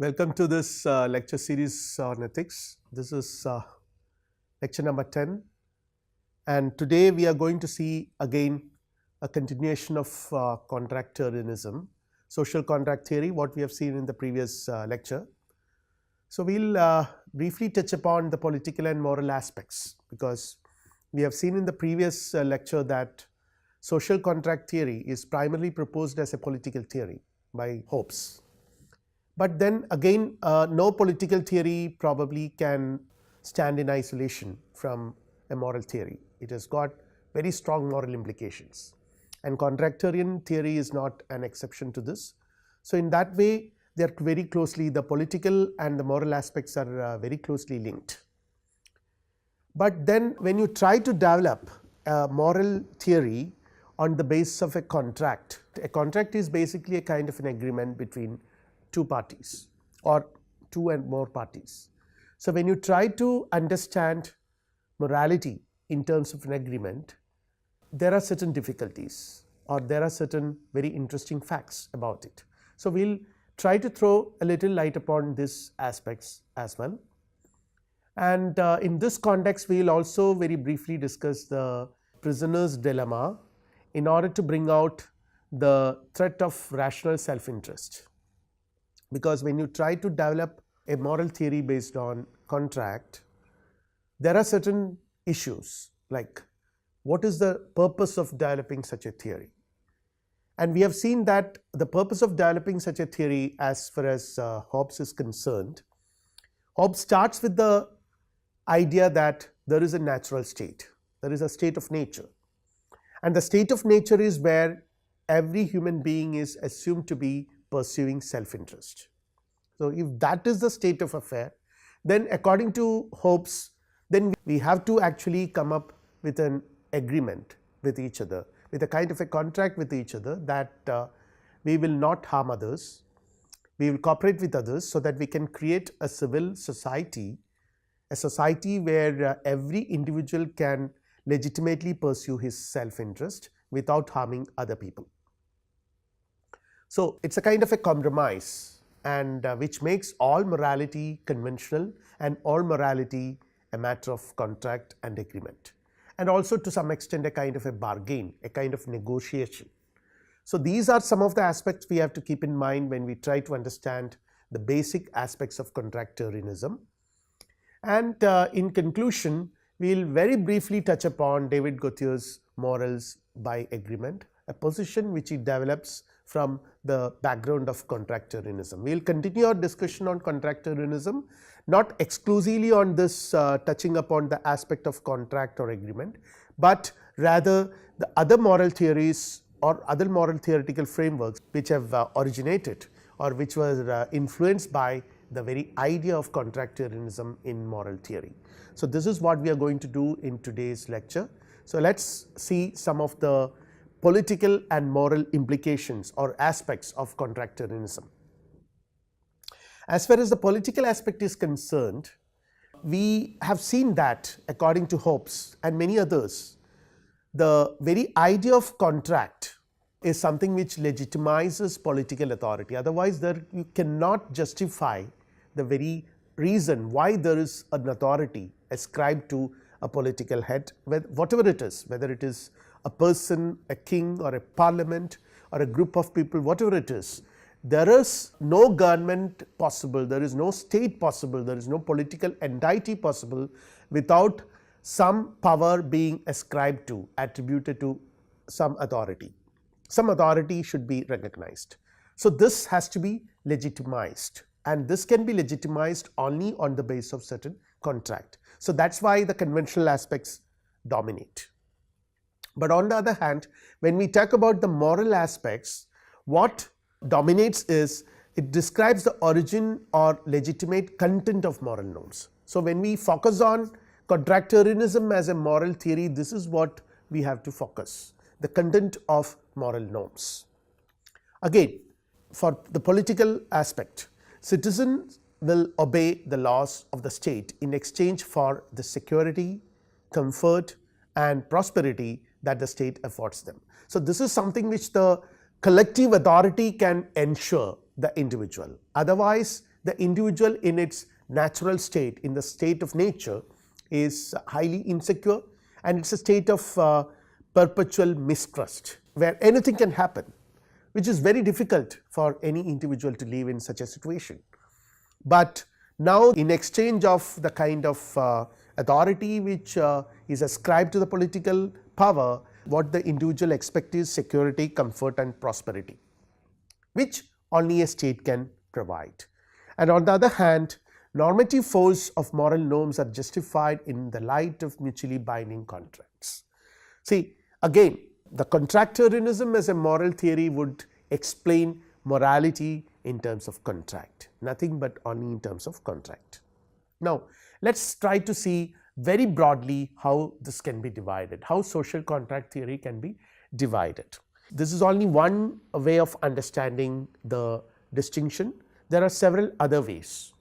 Welcome to this lecture series on ethics. This is lecture number 10, and today we are going to see again a continuation of contractarianism, social contract theory, what we have seen in the previous lecture. So, we will briefly touch upon the political and moral aspects, because we have seen in the previous lecture that social contract theory is primarily proposed as a political theory by Hobbes. But then again no political theory probably can stand in isolation from a moral theory. It has got very strong moral implications, and contractarian theory is not an exception to this. So, in that way they are very closely, the political and the moral aspects are very closely linked. But then when you try to develop a moral theory on the basis of a contract is basically a kind of an agreement between two parties or two and more parties. So, when you try to understand morality in terms of an agreement, there are certain difficulties or there are certain very interesting facts about it. So, we will try to throw a little light upon these aspects as well, and in this context we will also very briefly discuss the prisoner's dilemma in order to bring out the threat of rational self-interest. Because when you try to develop a moral theory based on contract, there are certain issues like what is the purpose of developing such a theory. And we have seen that the purpose of developing such a theory, as far as Hobbes is concerned, Hobbes starts with the idea that there is a natural state, there is a state of nature, and the state of nature is where every human being is assumed to be pursuing self-interest. So, if that is the state of affair, then according to Hobbes, then we have to actually come up with an agreement with each other, with a kind of a contract with each other, that we will not harm others, we will cooperate with others, so that we can create a civil society, a society where every individual can legitimately pursue his self-interest without harming other people. So, it is a kind of a compromise, and which makes all morality conventional and all morality a matter of contract and agreement, and also to some extent a kind of a bargain, a kind of negotiation. So, these are some of the aspects we have to keep in mind when we try to understand the basic aspects of contractarianism. And in conclusion, we will very briefly touch upon David Gauthier's morals by agreement, a position which he develops from the background of contractarianism. We will continue our discussion on contractarianism, not exclusively on this touching upon the aspect of contract or agreement, but rather the other moral theories or other moral theoretical frameworks which have originated or which were influenced by the very idea of contractarianism in moral theory. So, this is what we are going to do in today's lecture. So, let us see some of the political and moral implications or aspects of contractarianism. As far as the political aspect is concerned, we have seen that according to Hobbes and many others, the very idea of contract is something which legitimizes political authority. Otherwise, you cannot justify the very reason why there is an authority ascribed to a political head, whatever it is, whether it is a person, a king, or a parliament, or a group of people, whatever it is. There is no government possible, there is no state possible, there is no political entity possible without some power being ascribed to, attributed to some authority. Some authority should be recognized. So, this has to be legitimized, and this can be legitimized only on the basis of certain contract. So, that is why the conventional aspects dominate. But on the other hand, when we talk about the moral aspects, what dominates is it describes the origin or legitimate content of moral norms. So, when we focus on contractarianism as a moral theory, this is what we have to focus, the content of moral norms. Again, for the political aspect, citizens will obey the laws of the state in exchange for the security, comfort, and prosperity that the state affords them. So, this is something which the collective authority can ensure the individual, otherwise the individual in its natural state, in the state of nature, is highly insecure, and it is a state of perpetual mistrust where anything can happen, which is very difficult for any individual to live in such a situation. But now, in exchange of the kind of authority which is ascribed to the political power, what the individual expects is security, comfort and prosperity, which only a state can provide. And on the other hand, normative force of moral norms are justified in the light of mutually binding contracts. See, again, the contractarianism as a moral theory would explain morality in terms of contract, nothing but only in terms of contract. Now, let us try to see very broadly how this can be divided, how social contract theory can be divided. This is only one way of understanding the distinction. There are several other ways.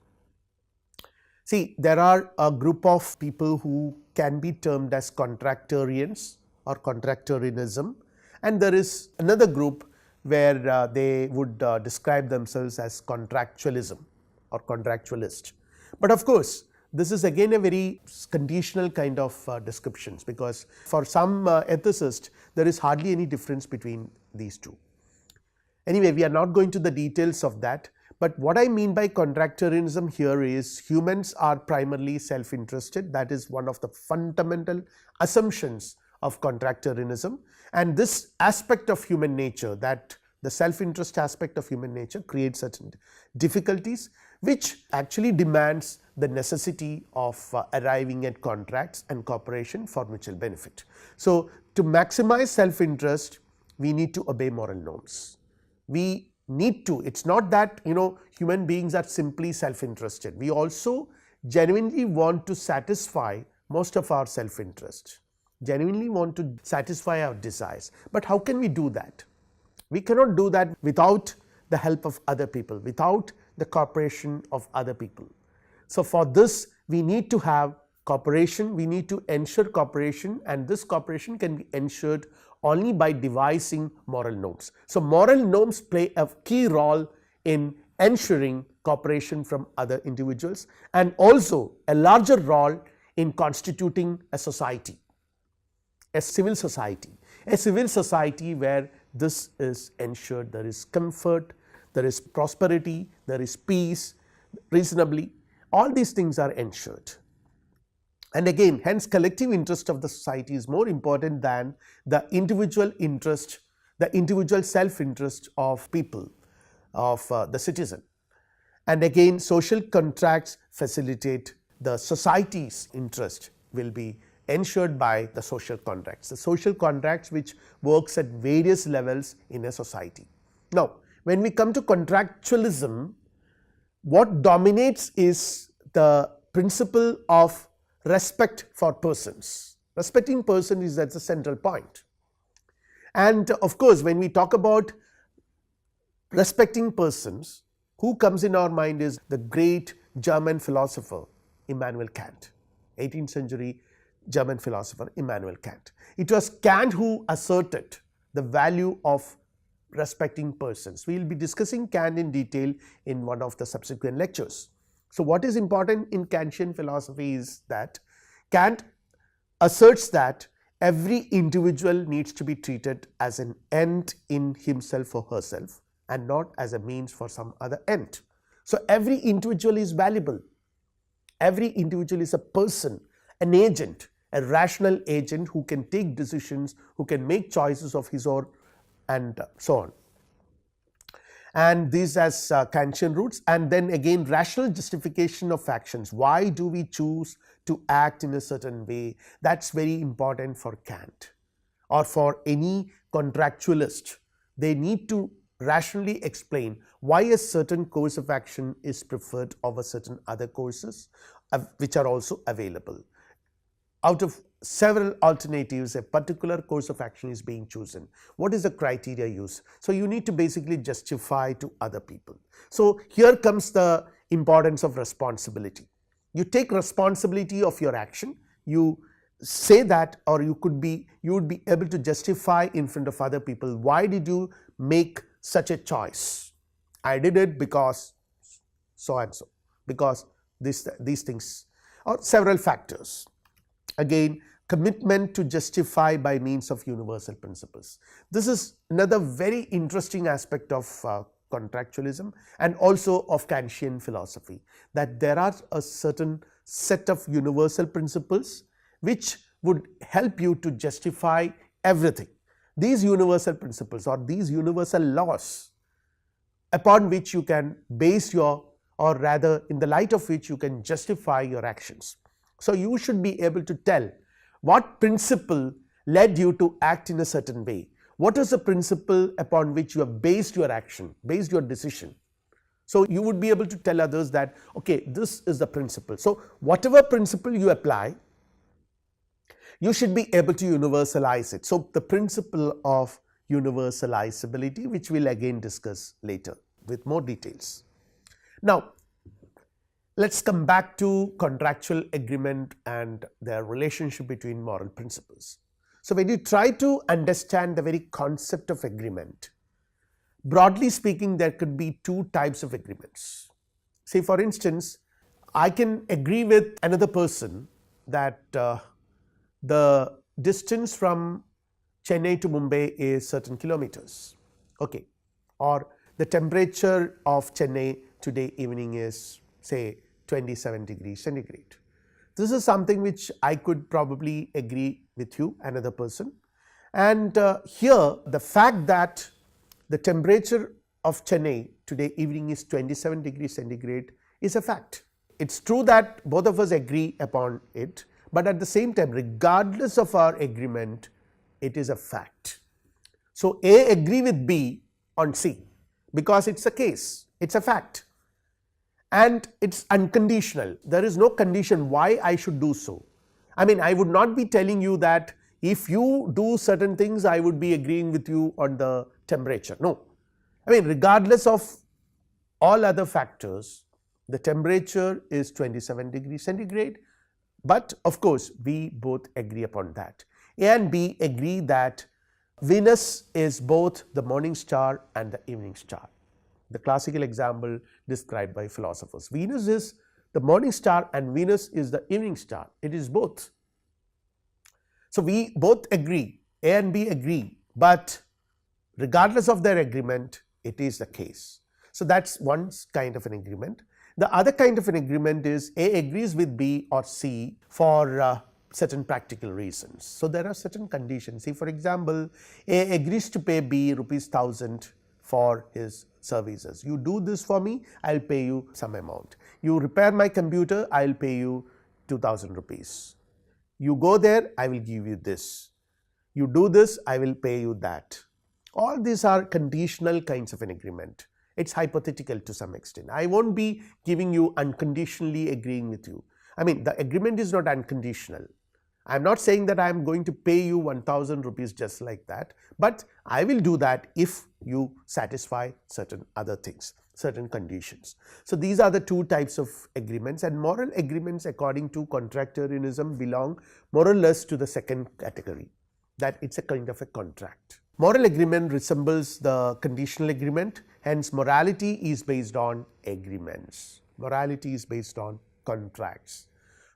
See, there are a group of people who can be termed as contractarians or contractarianism, and there is another group where they would describe themselves as contractualism or contractualist. But of course, this is again a very conditional kind of descriptions, because for some ethicists there is hardly any difference between these two. Anyway, we are not going to the details of that, but what I mean by contractarianism here is humans are primarily self-interested. That is one of the fundamental assumptions of contractarianism, and this aspect of human nature, that the self-interest aspect of human nature, creates certain difficulties which actually demands the necessity of arriving at contracts and cooperation for mutual benefit. So, to maximize self-interest, we need to obey moral norms. We need to, it is not that human beings are simply self-interested, we also genuinely want to satisfy most of our self-interest, genuinely want to satisfy our desires. But how can we do that? We cannot do that without the help of other people, without the cooperation of other people. So, for this we need to have cooperation, we need to ensure cooperation, and this cooperation can be ensured only by devising moral norms. So, moral norms play a key role in ensuring cooperation from individuals individuals, and also a larger role in constituting a society, a civil society where this is ensured. There is comfort, there is prosperity, there is peace reasonably, all these things are ensured. And again, hence collective interest of the society is more important than the individual interest, the individual self-interest of people, of the citizen. And again, social contracts facilitate the society's interest will be ensured by the social contracts, the social contracts which works at various levels in a society. Now, when we come to contractualism, what dominates is the principle of respect for persons. Respecting person is at the central point. And of course, when we talk about respecting persons, who comes in our mind is the great German philosopher Immanuel Kant, 18th century German philosopher Immanuel Kant. It was Kant who asserted the value of respecting persons. We will be discussing Kant in detail in one of the subsequent lectures. So, what is important in Kantian philosophy is that Kant asserts that every individual needs to be treated as an end in himself or herself and not as a means for some other end. So, every individual is valuable, every individual is a person, an agent, a rational agent who can take decisions, who can make choices of his own, and so on. And these as Kantian roots, and then again rational justification of actions. Why do we choose to act in a certain way? That is very important for Kant or for any contractualist. They need to rationally explain why a certain course of action is preferred over certain other courses which are also available. Out of several alternatives, a particular course of action is being chosen. What is the criteria used? So, you need to basically justify to other people. So, here comes the importance of responsibility. You take responsibility of your action, you say that, or you would be able to justify in front of other people, why did you make such a choice? I did it because so and so, because these things or several factors. Again, commitment to justify by means of universal principles. This is another very interesting aspect of contractualism and also of Kantian philosophy, that there are a certain set of universal principles which would help you to justify everything. These universal principles or these universal laws upon which you can base your, or rather in the light of which you can justify your actions. So, you should be able to tell what principle led you to act in a certain way. What is the principle upon which you have based your action, based your decision? So, you would be able to tell others that, okay, this is the principle. So, whatever principle you apply, you should be able to universalize it. So, the principle of universalizability, which we will again discuss later with more details. Now, let us come back to contractual agreement and their relationship between moral principles. So, when you try to understand the very concept of agreement, broadly speaking, there could be two types of agreements. Say for instance, I can agree with another person that the distance from Chennai to Mumbai is certain kilometers, okay, or the temperature of Chennai today evening is say 27 degrees centigrade. This is something which I could probably agree with you, another person, and here the fact that the temperature of Chennai today evening is 27 degrees centigrade is a fact. It is true that both of us agree upon it, but at the same time, regardless of our agreement, it is a fact. So, A agree with B on C because it is a case, it is a fact, and it is unconditional. There is no condition why I should do so. I mean, I would not be telling you that if you do certain things, I would be agreeing with you on the temperature. No, I mean, regardless of all other factors, the temperature is 27 degrees centigrade, but of course, we both agree upon that. A and B agree that Venus is both the morning star and the evening star. The classical example described by philosophers. Venus is the morning star and Venus is the evening star. It is both. So, we both agree, A and B agree, but regardless of their agreement, it is the case. So, that is one kind of an agreement. The other kind of an agreement is A agrees with B or C for certain practical reasons. So, there are certain conditions. See, for example, A agrees to pay B rupees 1000 for his services. You do this for me, I will pay you some amount. You repair my computer, I will pay you 2000 rupees. You go there, I will give you this. You do this, I will pay you that. All these are conditional kinds of an agreement. It is hypothetical to some extent. I will not be giving you unconditionally agreeing with you. I mean, the agreement is not unconditional. I am not saying that I am going to pay you 1000 rupees just like that, but I will do that if you satisfy certain other things, certain conditions. So, these are the two types of agreements, and moral agreements according to contractarianism belong more or less to the second category, that it is a kind of a contract. Moral agreement resembles the conditional agreement, hence morality is based on agreements, morality is based on contracts,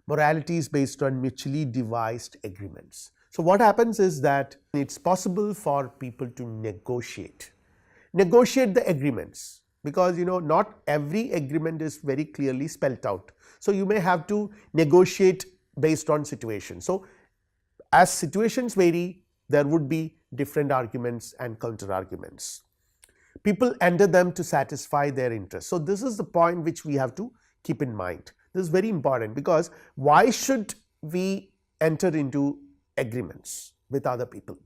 morality is based on mutually devised agreements. So, what happens is that it is possible for people to negotiate the agreements, because not every agreement is very clearly spelt out. So, you may have to negotiate based on situation. So, as situations vary, there would be different arguments and counter arguments. People enter them to satisfy their interests. So, this is the point which we have to keep in mind. This is very important, because why should we enter into agreements with other people?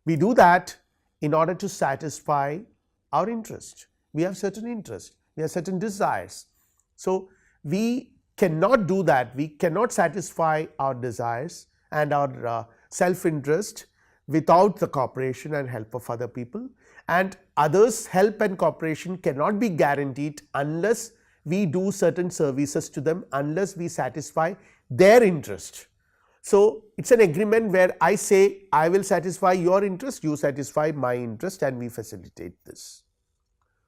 We do that in order to satisfy our interest. We have certain interests, we have certain desires. So, we cannot do that, we cannot satisfy our desires and our self-interest without the cooperation and help of other people, and others' help and cooperation cannot be guaranteed unless we do certain services to them, unless we satisfy their interest. So, it is an agreement where I say I will satisfy your interest, you satisfy my interest, and we facilitate this.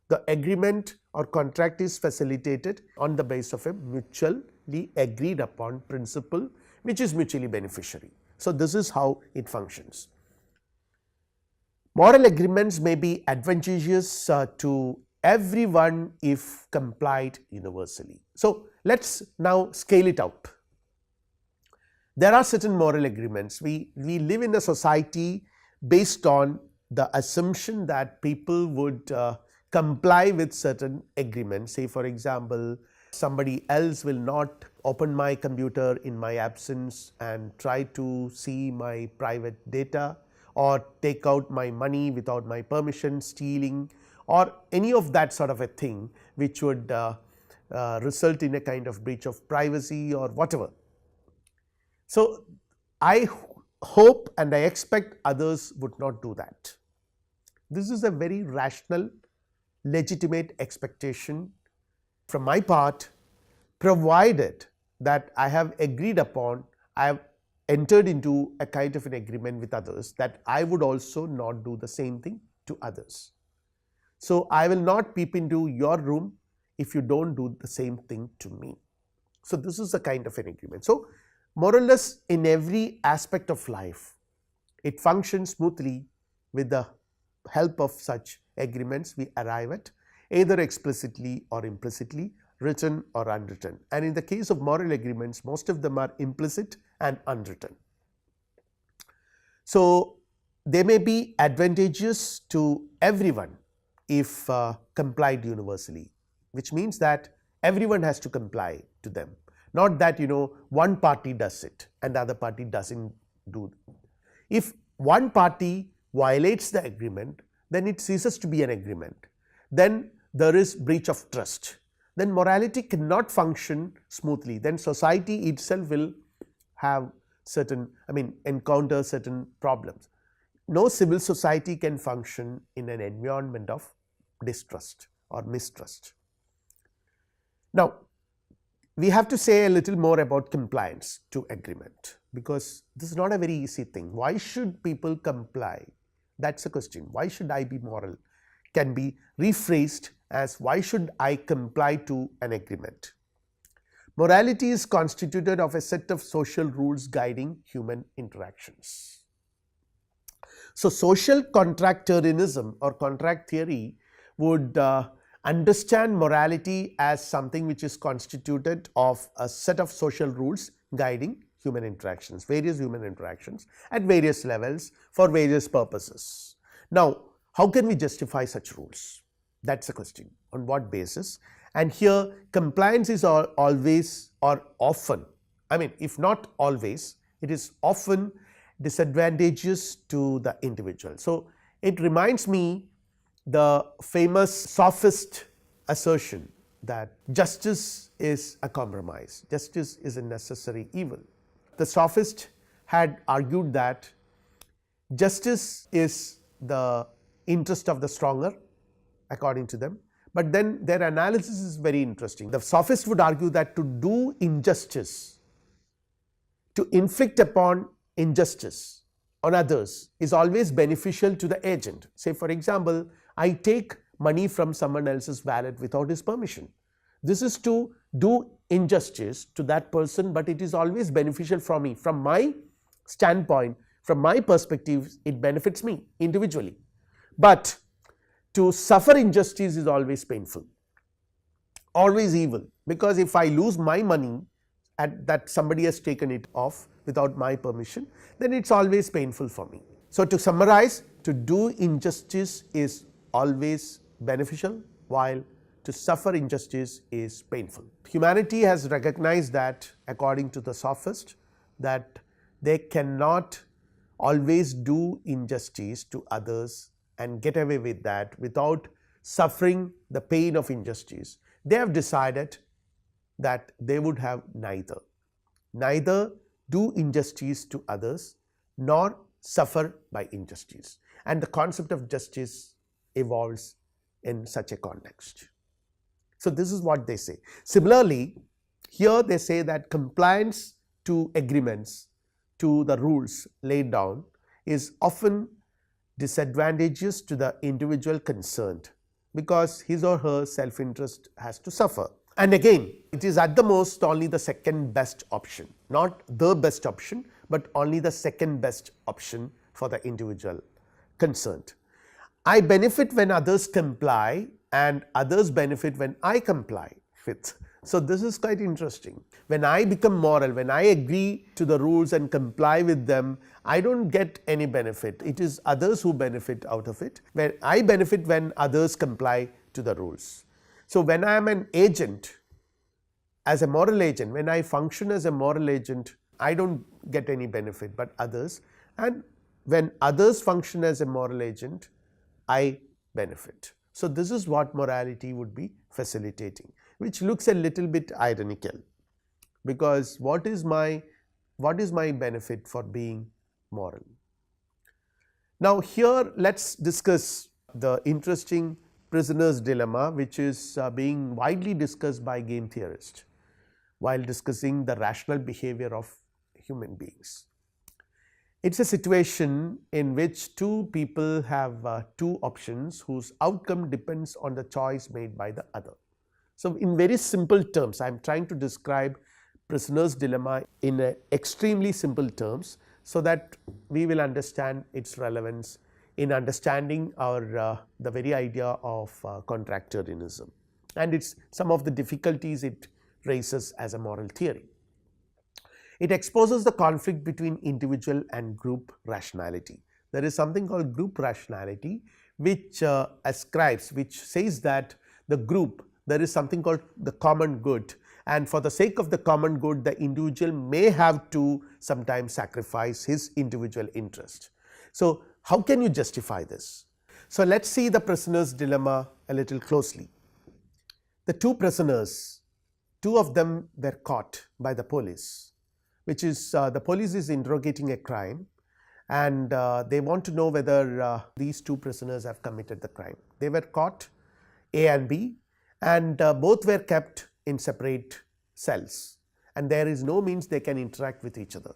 The agreement or contract is facilitated on the basis of a mutually agreed upon principle which is mutually beneficiary. So, this is how it functions. Moral agreements may be advantageous to everyone if complied universally. So, let us now scale it up. There are certain moral agreements. We live in a society based on the assumption that people would comply with certain agreements. Say for example, somebody else will not open my computer in my absence and try to see my private data, or take out my money without my permission, stealing, or any of that sort of a thing which would result in a kind of breach of privacy or whatever. So, I hope and I expect others would not do that. This is a very rational, legitimate expectation from my part, provided that I have agreed upon, I have entered into a kind of an agreement with others that I would also not do the same thing to others. So, I will not peep into your room if you do not do the same thing to me. So, this is a kind of an agreement. So, more or less in every aspect of life, it functions smoothly with the help of such agreements. We arrive at either explicitly or implicitly, written or unwritten, and in the case of moral agreements, most of them are implicit and unwritten. So, they may be advantageous to everyone if complied universally, which means that everyone has to comply to them, not that one party does it and the other party does not do it. If one party violates the agreement, then it ceases to be an agreement, then there is breach of trust, then morality cannot function smoothly, then society itself will have certain, encounter certain problems. No civil society can function in an environment of distrust or mistrust. Now, we have to say a little more about compliance to agreement, because this is not a very easy thing. Why should people comply? That is a question. Why should I be moral? Can be rephrased as why should I comply to an agreement? Morality is constituted of a set of social rules guiding human interactions. So, social contractarianism or contract theory would understand morality as something which is constituted of a set of social rules guiding human interactions, various human interactions at various levels for various purposes. Now, how can we justify such rules? That is the question. On what basis? And here compliance is always or often, if not always, it is often disadvantageous to the individual. So, it reminds me the famous sophist assertion that justice is a compromise, justice is a necessary evil. The sophist had argued that justice is the interest of the stronger according to them, but then their analysis is very interesting. The sophist would argue that to do injustice, to inflict upon injustice on others is always beneficial to the agent. Say for example, I take money from someone else's wallet without his permission. This is to do injustice to that person, but it is always beneficial for me. From my standpoint, from my perspective, it benefits me individually. But to suffer injustice is always painful, always evil, because if I lose my money and that somebody has taken it off without my permission, then it is always painful for me. So, to summarize, to do injustice is always beneficial, while to suffer injustice is painful. Humanity has recognized that, according to the sophist, that they cannot always do injustice to others and get away with that without suffering the pain of injustice. They have decided that they would have neither do injustice to others nor suffer by injustice, and the concept of justice evolves in such a context. So, this is what they say. Similarly, here they say that compliance to agreements, to the rules laid down, is often disadvantageous to the individual concerned, because his or her self interest has to suffer. And again, it is at the most only the second best option, not the best option, but only the second best option for the individual concerned. I benefit when others comply and others benefit when I comply with. So, this is quite interesting. When I become moral, when I agree to the rules and comply with them, I do not get any benefit. It is others who benefit out of it. When I benefit when others comply to the rules. So, when I am an agent, as a moral agent, when I function as a moral agent, I do not get any benefit, but others, and when others function as a moral agent, I benefit. So, this is what morality would be facilitating, which looks a little bit ironical, because what is my benefit for being moral? Now, here let us discuss the interesting prisoner's dilemma, which is being widely discussed by game theorists while discussing the rational behavior of human beings. It is a situation in which two people have two options whose outcome depends on the choice made by the other. So, in very simple terms, I am trying to describe prisoner's dilemma in extremely simple terms, so that we will understand its relevance in understanding our the very idea of contractarianism and its some of the difficulties it raises as a moral theory. It exposes the conflict between individual and group rationality. There is something called group rationality, which which says that the group, there is something called the common good, and for the sake of the common good, the individual may have to sometimes sacrifice his individual interest. So, how can you justify this? So, let us see the prisoner's dilemma a little closely. The two prisoners, two of them were caught by the police, which is the police is interrogating a crime, and they want to know whether these two prisoners have committed the crime. They were caught, A and B, and both were kept in separate cells, and there is no means they can interact with each other.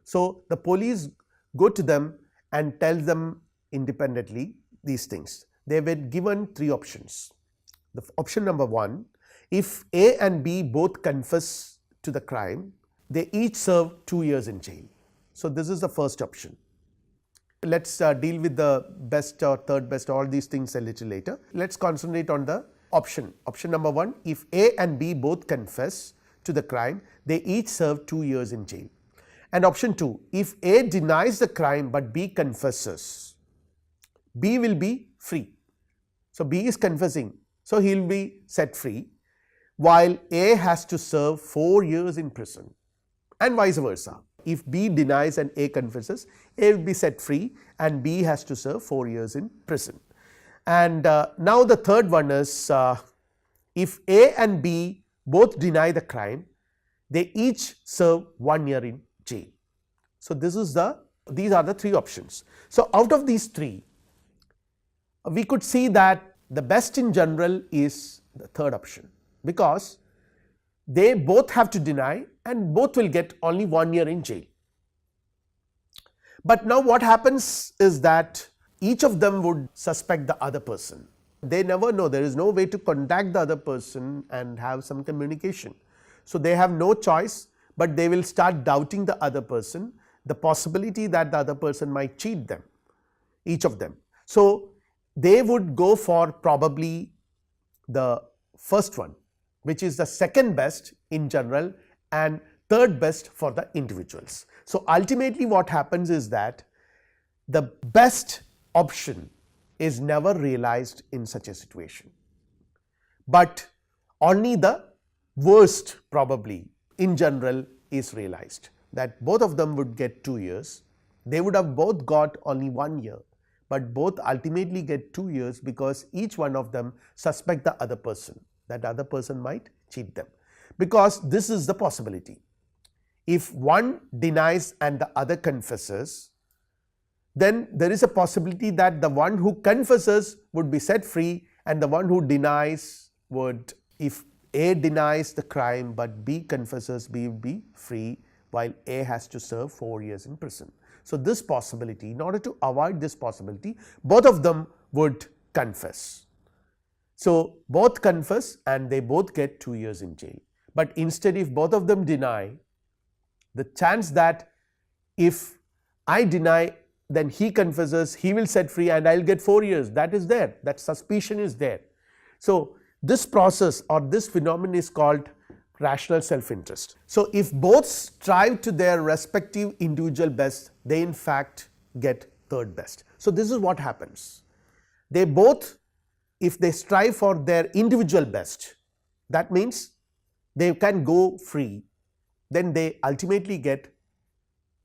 So, the police go to them and tell them independently these things. They were given three options. The option number one, if A and B both confess to the crime, they each serve 2 years in jail. So, this is the first option. Let us deal with the best or third best, all these things a little later. Let us concentrate on the option number one, if A and B both confess to the crime, they each serve 2 years in jail. And option 2, if A denies the crime, but B confesses, B will be free. So, B is confessing, so he will be set free, while A has to serve 4 years in prison, and vice versa. If B denies and A confesses, A will be set free and B has to serve 4 years in prison. And now the third one is, if A and B both deny the crime, they each serve 1 year in jail. So, these are the three options. So, out of these three, we could see that the best in general is the third option, because they both have to deny and both will get only 1 year in jail. But now what happens is that each of them would suspect the other person. They never know, there is no way to contact the other person and have some communication. So, they have no choice, but they will start doubting the other person, the possibility that the other person might cheat them, each of them. So, they would go for probably the first one, which is the second best in general and third best for the individuals. So, ultimately what happens is that the best option is never realized in such a situation, but only the worst probably in general is realized, that both of them would get 2 years. They would have both got only 1 year, but both ultimately get 2 years, because each one of them suspect the other person, that other person might cheat them, because this is the possibility. If one denies and the other confesses, then there is a possibility that the one who confesses would be set free, and the one who denies would, if A denies the crime but B confesses, B will be free, while A has to serve 4 years in prison. So, this possibility, in order to avoid this possibility, both of them would confess. So, both confess and they both get 2 years in jail, but instead if both of them deny, the chance that if I deny then he confesses, he will set free and I will get 4 years, that is there, that suspicion is there. So, this process or this phenomenon is called rational self-interest. So, if both strive to their respective individual best, they in fact get third best. So, this is what happens. They both, if they strive for their individual best, that means they can go free, then they ultimately get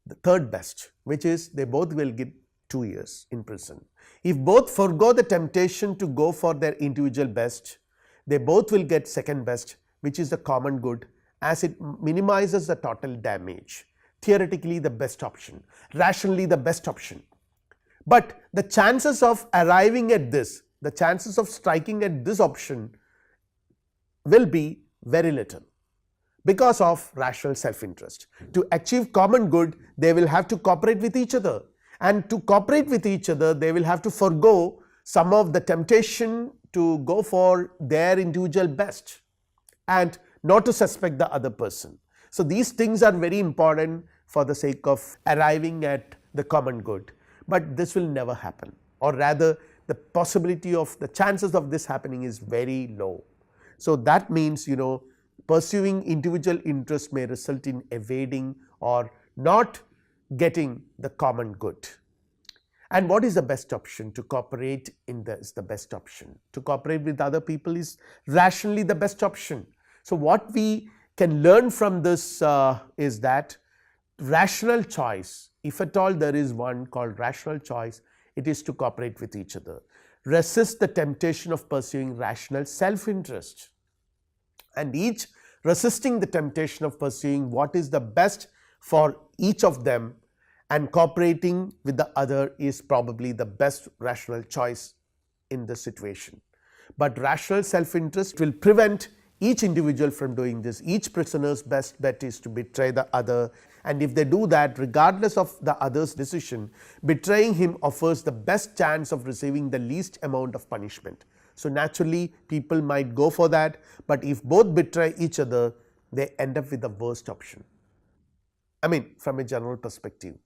the third best, which is they both will get 2 years in prison. If both forego the temptation to go for their individual best, they both will get second best, which is the common good, as it minimizes the total damage. Theoretically the best option, rationally the best option. But the chances of arriving at this, the chances of striking at this option will be very little because of rational self-interest. To achieve common good, they will have to cooperate with each other, and to cooperate with each other they will have to forego some of the temptation to go for their individual best and not to suspect the other person. So, these things are very important for the sake of arriving at the common good, but this will never happen, or rather the possibility of the chances of this happening is very low. So, that means pursuing individual interest may result in evading or not getting the common good. And what is the best option? To cooperate is the best option. To cooperate with other people is rationally the best option. So, what we can learn from this is that rational choice, if at all there is one called rational choice, it is to cooperate with each other. Resist the temptation of pursuing rational self-interest, and each resisting the temptation of pursuing what is the best for each of them and cooperating with the other is probably the best rational choice in this situation. But rational self-interest will prevent each individual from doing this. Each prisoner's best bet is to betray the other, and if they do that, regardless of the other's decision, betraying him offers the best chance of receiving the least amount of punishment. So, naturally people might go for that, but if both betray each other, they end up with the worst option. I mean, from a general perspective,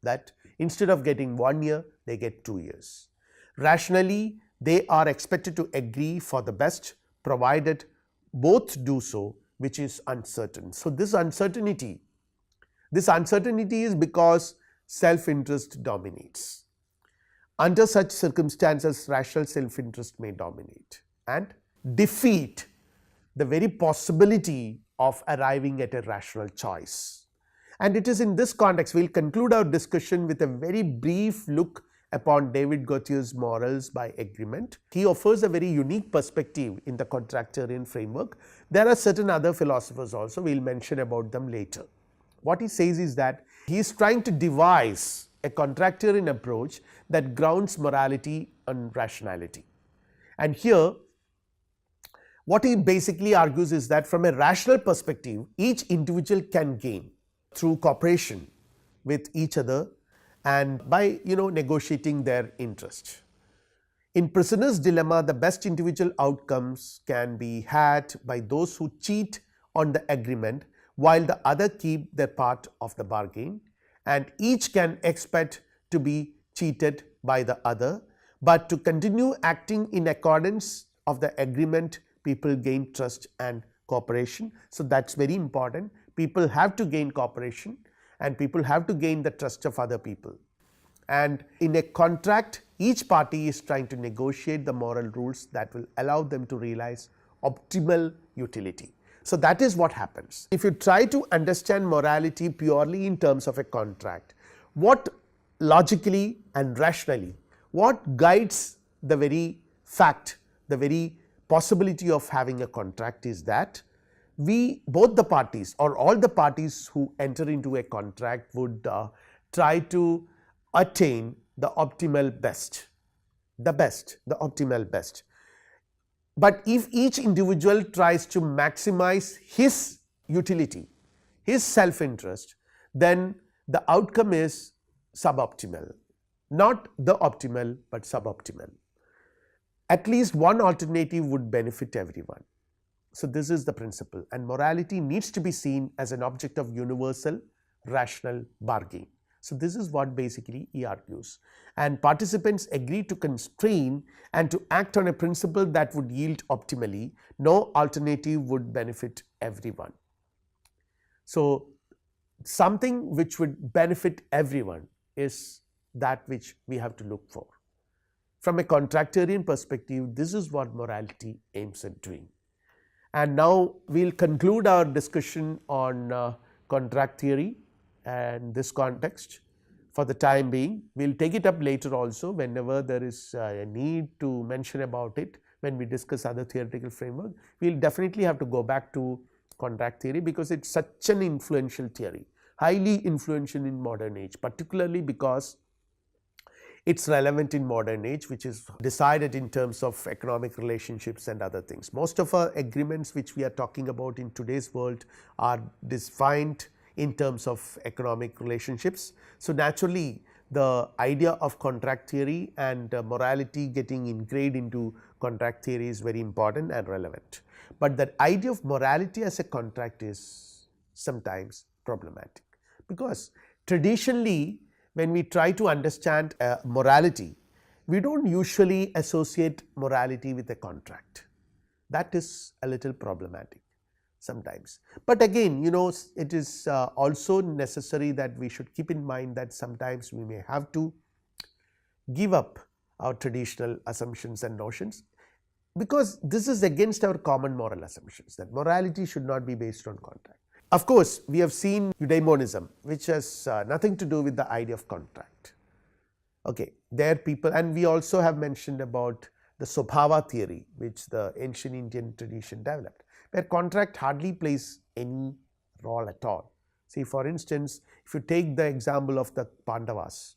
that instead of getting 1 year, they get 2 years. Rationally, they are expected to agree for the best, provided both do so, which is uncertain. So, this uncertainty is because self-interest dominates. Under such circumstances, rational self-interest may dominate and defeat the very possibility of arriving at a rational choice. And it is in this context we will conclude our discussion with a very brief look upon David Gauthier's morals by agreement. He offers a very unique perspective in the contractarian framework. There are certain other philosophers also, we will mention about them later. What he says is that he is trying to devise a contractarian approach that grounds morality on rationality. And here what he basically argues is that from a rational perspective, each individual can gain through cooperation with each other and by negotiating their interest. In prisoner's dilemma, the best individual outcomes can be had by those who cheat on the agreement while the other keep their part of the bargain, and each can expect to be cheated by the other, but to continue acting in accordance of the agreement, people gain trust and cooperation. So, that is very important. People have to gain cooperation and people have to gain the trust of other people. And in a contract, each party is trying to negotiate the moral rules that will allow them to realize optimal utility. So, that is what happens. If you try to understand morality purely in terms of a contract, what logically and rationally, what guides the very fact, the very possibility of having a contract is that both the parties or all the parties who enter into a contract would try to attain the optimal best, the optimal best. But if each individual tries to maximize his utility, his self-interest, then the outcome is suboptimal, not the optimal but suboptimal. at least one alternative would benefit everyone. So, this is the principle, and morality needs to be seen as an object of universal rational bargain. So, this is what basically he argues, and participants agree to constrain and to act on a principle that would yield optimally. No alternative would benefit everyone. So, something which would benefit everyone is that which we have to look for. From a contractarian perspective, this is what morality aims at doing. And now we will conclude our discussion on contract theory and this context for the time being. We will take it up later also whenever there is a need to mention about it when we discuss other theoretical framework. We will definitely have to go back to contract theory because it is such an influential theory, highly influential in modern age, particularly because it is relevant in modern age, which is decided in terms of economic relationships and other things. Most of our agreements which we are talking about in today's world are defined in terms of economic relationships. So, naturally the idea of contract theory and morality getting ingrained into contract theory is very important and relevant. But the idea of morality as a contract is sometimes problematic, because traditionally when we try to understand morality, we do not usually associate morality with a contract. That is a little problematic sometimes. But again, it is also necessary that we should keep in mind that sometimes we may have to give up our traditional assumptions and notions, because this is against our common moral assumptions that morality should not be based on contract. Of course, we have seen eudaimonism, which has nothing to do with the idea of contract. Okay, there people, and we also have mentioned about the Swabhava theory, which the ancient Indian tradition developed, where contract hardly plays any role at all. See, for instance, if you take the example of the Pandavas,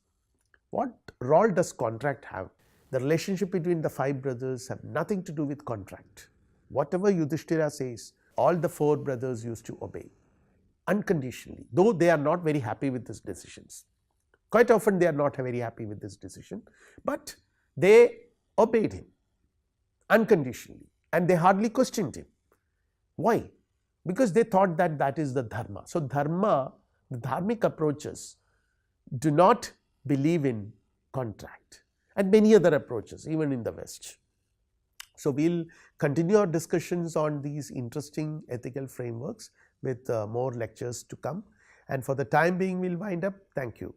what role does contract have? The relationship between the 5 brothers have nothing to do with contract. Whatever Yudhishthira says, all the 4 brothers used to obey unconditionally, though they are not very happy with his decisions. Quite often they are not very happy with this decision, but they obeyed him unconditionally and they hardly questioned him. Why? Because they thought that that is the dharma. So, dharma, the dharmic approaches do not believe in contract, and many other approaches even in the West. So, we will continue our discussions on these interesting ethical frameworks with more lectures to come, and for the time being we will wind up. Thank you.